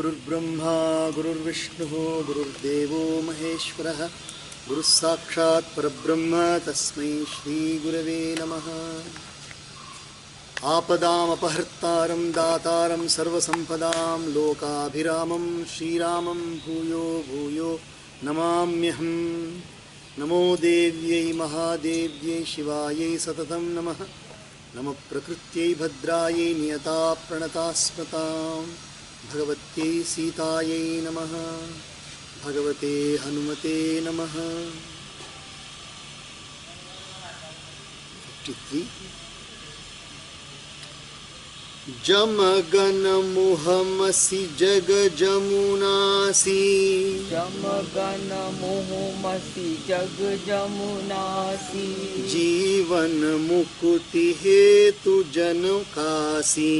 गुरुर्ब्रह्मा गुरुर्विष्णुः गुरुर्देवो महेश्वरः गुरुः साक्षात् परब्रह्म तस्मै श्रीगुरवे नमः। आपदामपहर्तारं दातारं सर्वसम्पदां लोकाभिरामं श्रीरामं भूयो भूयो नमाम्यहम्। नमो देव्यै महादेव्यै शिवायै सततं नमः। नमः प्रकृत्यै भद्रायै नियता प्रणता स्मतां भगवत्यै सीतायै नमः। भगवते हनुमते नमः। 53 जमगन मुहमसि जग जमुनासी जमगन मुहुमसि जग जमुनासी जीवन मुक्ति हेतु जन कासी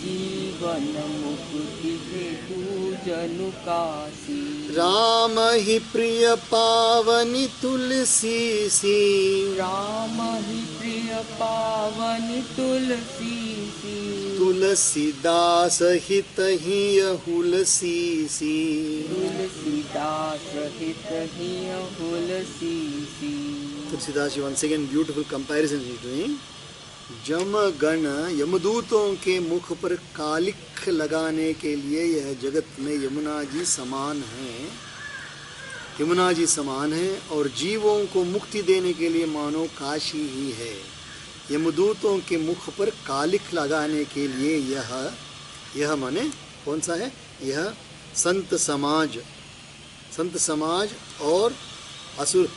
जीवन मुक्ति हेतु जनु कासी राम ही प्रिय पावनी तुलसी सी राम ही प्रिय पावनी तुलसी सी तुलसीदास हित ही हुलसी सी तुलसीदास हित ही हुलसी सी। Tulsidas ji once again beautiful comparison is doing. जमगण यमदूतों के मुख पर कालिख लगाने के लिए यह जगत में यमुना जी समान है। यमुना जी समान है और जीवों को मुक्ति देने के लिए मानो काशी ही है। यमदूतों के मुख पर कालिख लगाने के लिए यह माने कौन सा है? यह संत समाज और असुर,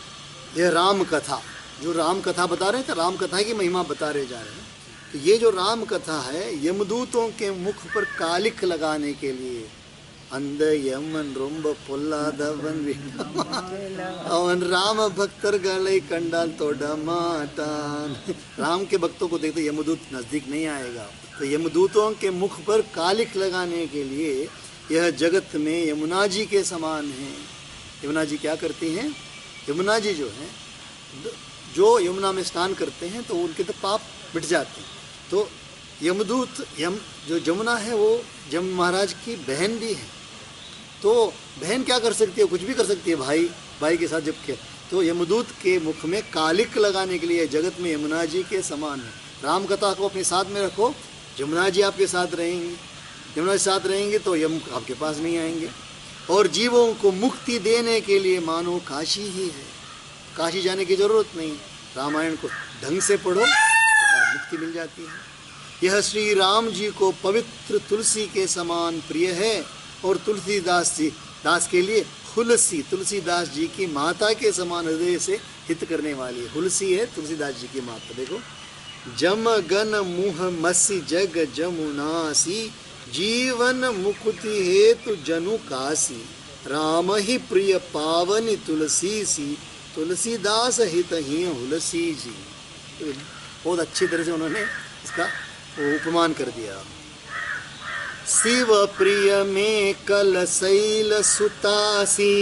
यह राम कथा, जो राम कथा बता रहे थे, राम कथा की महिमा बता रहे जा रहे हैं। तो ये जो राम कथा है यमदूतों के मुख पर कालिख लगाने के लिए अंध यमन रोम्ब पोल्लादवन अवन राम भक्तर गले कंडाल तोड़ा माटान। राम के भक्तों को देखते यमदूत नजदीक नहीं आएगा। तो यमदूतों के मुख पर कालिख लगाने के लिए यह जगत में यमुना जी के समान है। यमुना जी क्या करती हैं? यमुना जी जो है, जो यमुना में स्नान करते हैं तो उनके तो पाप मिट जाते हैं। तो यमदूत जो जमुना है वो जम महाराज की बहन भी है। तो बहन क्या कर सकती है? कुछ भी कर सकती है भाई के साथ जब किया। तो यमदूत के मुख में कालिख लगाने के लिए जगत में यमुना जी के समान है। राम कथा को अपने साथ में रखो, यमुना जी आपके साथ रहेंगी। यमुना जी साथ रहेंगे तो यम आपके पास नहीं आएंगे। और जीवों को मुक्ति देने के लिए मानो काशी ही है। काशी जाने की जरूरत नहीं, रामायण को ढंग से पढ़ो तो मुक्ति मिल जाती है। यह श्री राम जी को पवित्र तुलसी के समान प्रिय है और तुलसीदास के लिए हुलसी, तुलसीदास जी की माता के समान हृदय से हित करने वाली है। हुलसी है तुलसीदास जी की माता। देखो, जमगन मुह मसी जग जमुनासी जीवन मुक्ति हेतु जनु कासी राम ही प्रिय पावनी तुलसी सी तुलसीदास हित ही हुलसी जी। तो बहुत अच्छी तरह से उन्होंने इसका उपमान कर दिया। शिव प्रिय में कल शैल सुतासी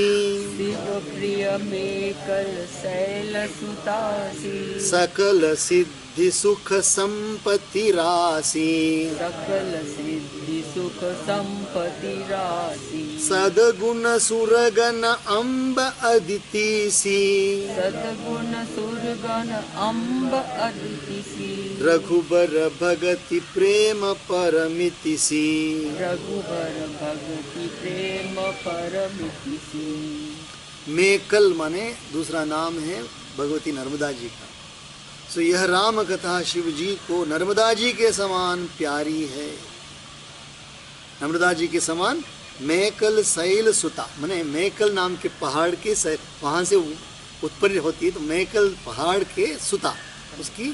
शिव प्रिय में कल शैल सुतासी सकल सिद्धि सुख संपत्ति राशि सकल सिद्धि सुख संपत्ति राशि सदगुण सुरगन अम्ब अदिति सी सदगुण सुरगन अम्ब अदिति सी रघुबर भगति प्रेम परमिति सी रघुबर भगति प्रेम परमिति सी। मेकल माने दूसरा नाम है भगवती नर्मदा जी का। सो यह राम कथा शिव जी को नर्मदा जी के समान प्यारी है। नर्मदा जी के समान मेकल शैल सुता माने मेकल नाम के पहाड़ के वहाँ से उत्पन्न होती है। तो मेकल पहाड़ के सुता, उसकी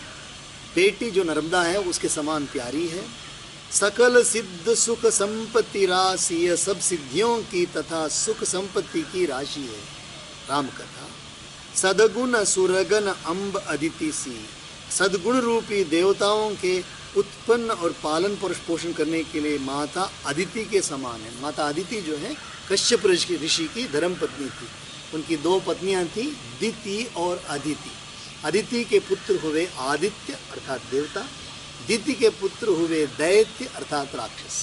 बेटी जो नर्मदा है उसके समान प्यारी है। सकल सिद्ध सुख संपत्ति राशि, यह सब सिद्धियों की तथा सुख संपत्ति की राशि है राम कथा। सदगुण सुरगन अम्ब अदिति सी, सदगुण रूपी देवताओं के उत्पन्न और पालन पोषण करने के लिए माता अदिति के समान है। माता अदिति जो है कश्यप ऋषि की धर्म पत्नी थी। उनकी 2 पत्नियां थी, दिति और अदिति। अदिति के पुत्र हुए आदित्य अर्थात देवता, दिति के पुत्र हुए दैत्य अर्थात राक्षस।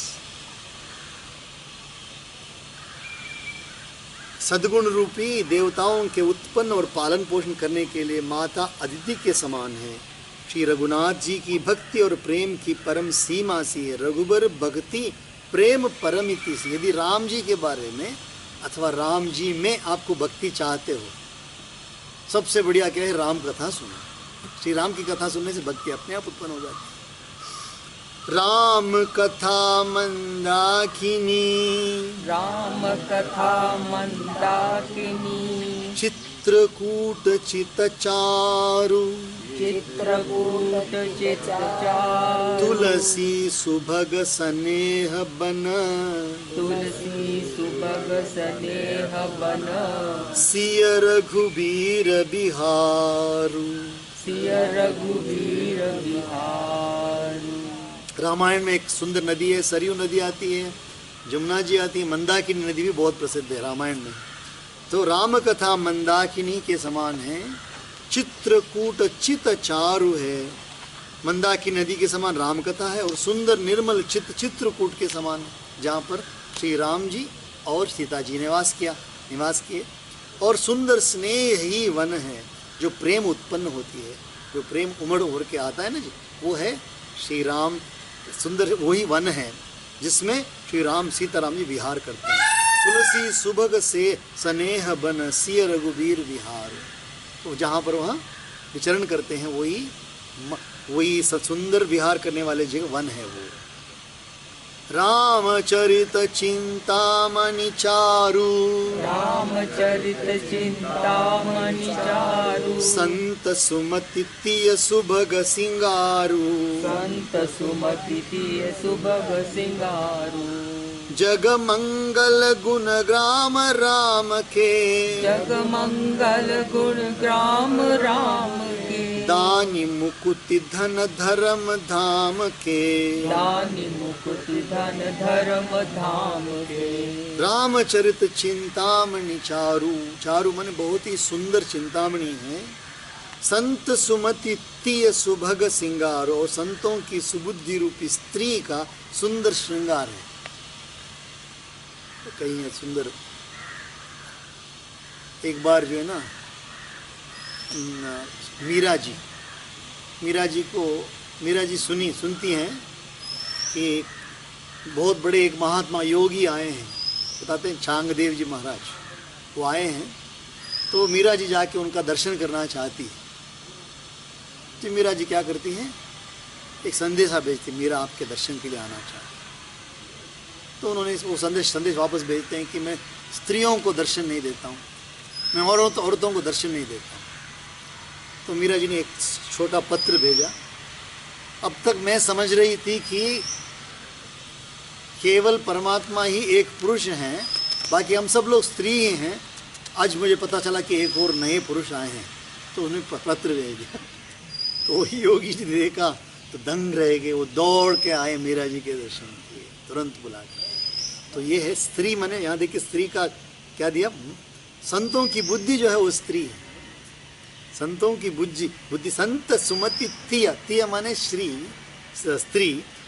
सद्गुण रूपी देवताओं के उत्पन्न और पालन पोषण करने के लिए माता अदिति के समान है। श्री रघुनाथ जी की भक्ति और प्रेम की परम सीमा सी है। रघुबर भक्ति प्रेम परमिति सी। यदि राम जी के बारे में अथवा राम जी में आपको भक्ति चाहते हो, सबसे बढ़िया क्या है, राम कथा सुनो। श्री राम की कथा सुनने से भक्ति अपने आप उत्पन्न हो जाती है। राम कथा मंदाकिनी, राम कथा मंदाकिनी, चित्रकूट चितचारु, चित्रकूट चितचारु, तुलसी सुभग स्नेह बन, तुलसी सुभग स्नेह बन, सिय रघुबीर बिहारु, सिय रघुबीर बिहारु। रामायण में एक सुंदर नदी है, सरयू नदी आती है, जमुना जी आती है, मंदाकिनी नदी भी बहुत प्रसिद्ध है रामायण में। तो राम कथा मंदाकिनी के समान है, चित्रकूट चित चारु है। मंदाकिनी नदी के समान राम कथा है और सुंदर निर्मल चित्रकूट के समान है, जहाँ पर श्री राम जी और सीता जी निवास किए। और सुंदर स्नेह ही वन है, जो प्रेम उत्पन्न होती है, जो प्रेम उमड़ के आता है ना जी, वो है श्री राम। सुंदर वही वन है जिसमें श्री राम सीताराम जी विहार करते हैं। तुलसी सुभग से स्नेह बन, सिय रघुबीर विहार। तो जहाँ पर वहाँ विचरण करते हैं वही सुंदर विहार करने वाले जगह वन है वो। रामचरित चिंतामणि चारु, रामचरित चिंतामणि चारु, संत सुमति तिय सुभग सिंगारु, संत सुमति तिय सुभग सिंगारु। जग मंगल गुण ग्राम राम के, जग मंगल गुण ग्राम राम के, दानी मुकुति धन धर्म धाम के, दानी मुकुति धन धर्म धाम के। रामचरित चिंतामणि चारु, चारु मन बहुत ही सुंदर चिंतामणि है। संत सुमति तिय सुभग सिंगार, और संतों की सुबुद्धि रूपी स्त्री का सुंदर श्रृंगार है। तो कहीं है सुंदर। एक बार जो है ना, मीरा जी सुनती हैं कि बहुत बड़े एक महात्मा योगी आए हैं, बताते हैं छांगदेव जी महाराज, वो आए हैं। तो मीरा जी जाके उनका दर्शन करना चाहती है। तो मीरा जी क्या करती हैं, एक संदेशा भेजती, मीरा आपके दर्शन के लिए आना चाहती। तो उन्होंने वो संदेश वापस भेजते हैं कि मैं स्त्रियों को दर्शन नहीं देता हूँ, मैं औरतों को दर्शन नहीं देता हूँ। तो मीरा जी ने एक छोटा पत्र भेजा। अब तक मैं समझ रही थी कि केवल परमात्मा ही एक पुरुष हैं, बाकी हम सब लोग स्त्री ही हैं। आज मुझे पता चला कि एक और नए पुरुष आए हैं। तो उन्हें पत्र भेज दिया। तो वही योगी जी ने देखा तो दंग रह गए, वो दौड़ के आए मीरा जी के दर्शन किए, तुरंत बुला के। तो ये है स्त्री माने, यहाँ देखिए स्त्री का क्या दिया, संतों की बुद्धि जो है वो स्त्री है। संतों की बुद्धि संत सुमति तिय माने स्त्री,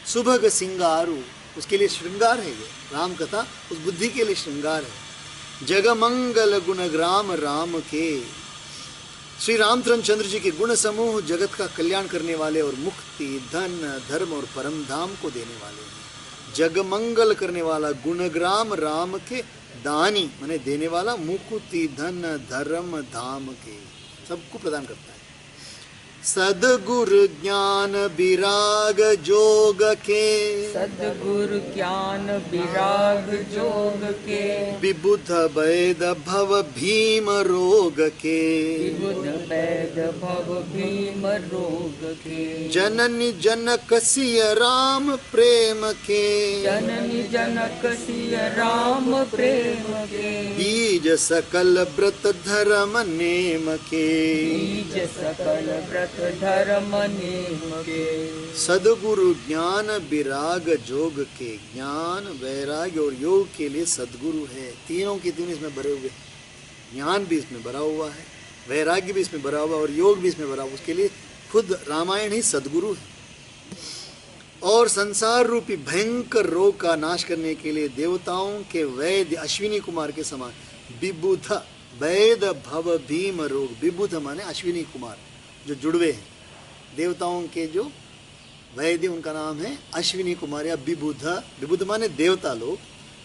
सुभग सिंगारु, उसके लिए श्रृंगार है। ये राम कथा उस बुद्धि के लिए श्रृंगार है। जगमंगल गुण ग्राम राम के, श्री रामचंद्र जी के गुण समूह जगत का कल्याण करने वाले और मुक्ति, धन, धर्म और परम धाम को देने वाले हैं। जगमंगल करने वाला गुणग्राम राम के, दानी माने देने वाला, मुकुति धन धर्म धाम के, सबको प्रदान करता है। सदगुरु ज्ञान विराग जोग के, सदगुरु ज्ञान विराग जोग के, विबुध वैद भव भीम रोग के, विबुध वैद भव भीम रोग के, जननी जनक सिय राम प्रेम के, जननी जनक सिय राम प्रेम के, बीज सकल व्रत धर्म नेम के, बीज सकल व्रत धर्म नेम के। सदगुरु ज्ञान विराग जोग के, ज्ञान वैराग्य और योग के लिए सदगुरु है। तीनों के तीन इसमें भरे हुए, ज्ञान भी इसमें भरा हुआ है, वैराग्य भी इसमें भरा हुआ है और योग भी इसमें भरा हुआ है। उसके लिए खुद रामायण ही सदगुरु है। और संसार रूपी भयंकर रोग का नाश करने के लिए देवताओं के वैद्य अश्विनी कुमार के समान विबुध वैद भव भीम रोग। विबुध माने अश्विनी कुमार, जो जुड़वे हैं देवताओं के, जो वैद्य उनका नाम है अश्विनी कुमार या विबुध। विबुध माने देवता लोग,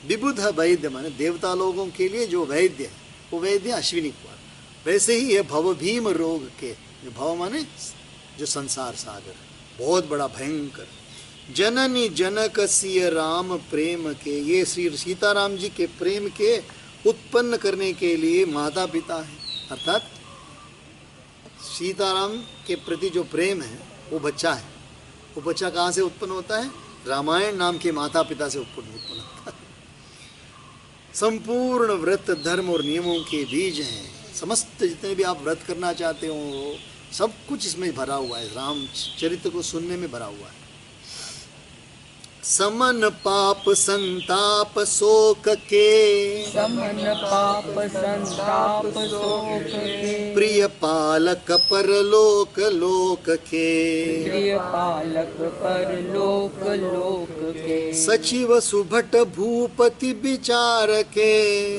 विबुध वैद्य माने देवता लोगों के लिए जो वैद्य है वो वैद्य अश्विनी कुमार। वैसे ही ये भव भीम रोग के, जो भव माने जो संसार सागर बहुत बड़ा भयंकर। जननी जनक सिय राम प्रेम के, ये श्री सीताराम जी के प्रेम के उत्पन्न करने के लिए माता पिता है। अर्थात सीताराम के प्रति जो प्रेम है वो बच्चा है। वो बच्चा कहाँ से उत्पन्न होता है? रामायण नाम के माता पिता से उत्पन्न होता है। संपूर्ण व्रत धर्म और नियमों के बीज हैं। समस्त जितने भी आप व्रत करना चाहते हो सब कुछ इसमें भरा हुआ है, राम चरित्र को सुनने में भरा हुआ है। समन पाप संताप शोक के, समन पाप संताप शोक के, प्रिय पालक परलोक लोक के, प्रिय पालक परलोक लोक के, सचिव सुभट भूपति विचार के,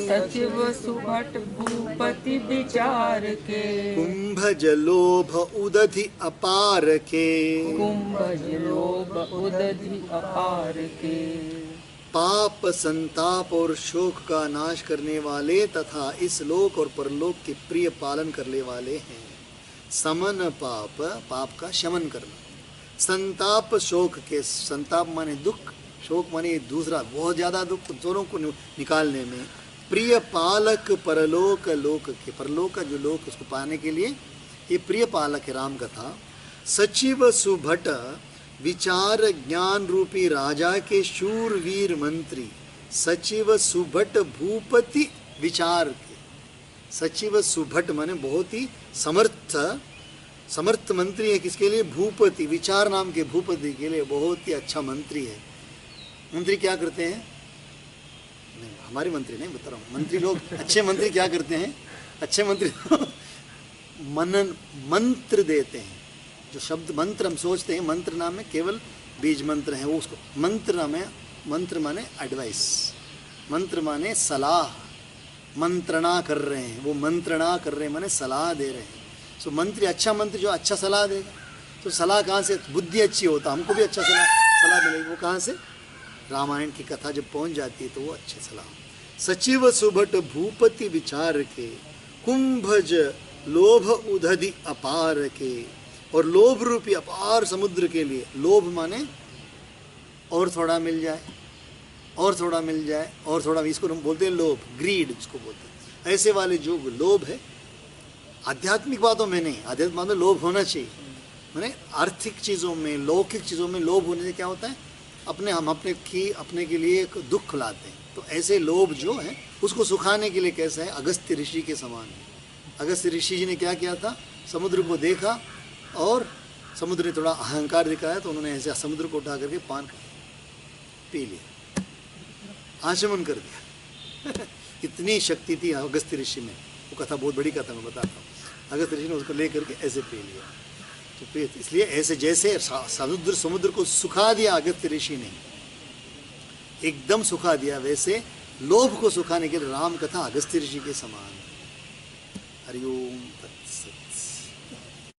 सचिव सुभट भूपति विचार के, कुंभज लोभ उदधि अपार के, कुंभज लोभ उदधि अपार के, पाप संताप और शोक का नाश करने वाले तथा इस लोक और परलोक के प्रिय पालन करने वाले हैं। समन पाप, पाप का शमन करना, संताप शोक के, संताप माने दुख, शोक माने दूसरा बहुत ज़्यादा दुख, दोनों को निकालने में। प्रिय पालक परलोक लोक के, परलोक का जो लोक उसको पाने के लिए ये प्रिय पालक है राम कथा। सचिव सुभट विचार ज्ञान रूपी राजा के शूरवीर मंत्री, सचिव सुभट भूपति विचार के। सचिव सुभट माने बहुत ही समर्थ मंत्री है। किसके लिए? भूपति, विचार नाम के भूपति के लिए बहुत ही अच्छा मंत्री है। मंत्री क्या करते हैं? नहीं, हमारे मंत्री नहीं बता रहा हूँ, मंत्री लोग अच्छे मंत्री क्या करते हैं? अच्छे मंत्री मनन मंत्र देते हैं। जो शब्द मंत्र हम सोचते हैं मंत्र नाम में केवल बीज मंत्र है, वो उसको मंत्र नाम है। मंत्र माने एडवाइस, मंत्र माने सलाह, मंत्रणा कर रहे हैं, वो मंत्रणा कर रहे हैं माने सलाह दे रहे हैं। सो मंत्री, अच्छा मंत्री जो अच्छा सलाह देगा, तो सलाह कहाँ से? बुद्धि अच्छी होता, हमको भी अच्छा सलाह मिलेगी। वो कहाँ से? रामायण की कथा जब पहुँच जाती है तो वो अच्छे सलाह। सचिव सुभट भूपति विचार के, कुंभज लोभ उदधि अपार के, और लोभ रूपी अपार समुद्र के लिए। लोभ माने और थोड़ा मिल जाए, और थोड़ा मिल जाए, और थोड़ा, इसको हम बोलते हैं लोभ, ग्रीड इसको बोलते हैं। ऐसे वाले जो लोभ है, आध्यात्मिक बातों में नहीं, आध्यात्मिक बातों में लोभ होना चाहिए। माने आर्थिक चीज़ों में, लौकिक चीज़ों में लोभ होने से क्या होता है? हम अपने के लिए एक दुख लाते हैं। तो ऐसे लोभ जो है उसको सुखाने के लिए कैसा है? अगस्त्य ऋषि के समान है। अगस्त्य ऋषि जी ने क्या किया था? समुद्र को देखा और समुद्र ने थोड़ा अहंकार दिखाया तो उन्होंने ऐसे समुद्र को उठा करके पान पी लिया, आचमन कर दिया। इतनी शक्ति थी अगस्त्य ऋषि में। वो कथा बहुत बड़ी कथा मैं बताता हूँ। अगस्त्य ऋषि ने उसको ले करके ऐसे पी लिया। तो इसलिए ऐसे जैसे समुद्र को सुखा दिया अगस्त्य ऋषि ने, एकदम सुखा दिया, वैसे लोभ को सुखाने के लिए राम कथा अगस्त्य ऋषि के समान। हरिओम।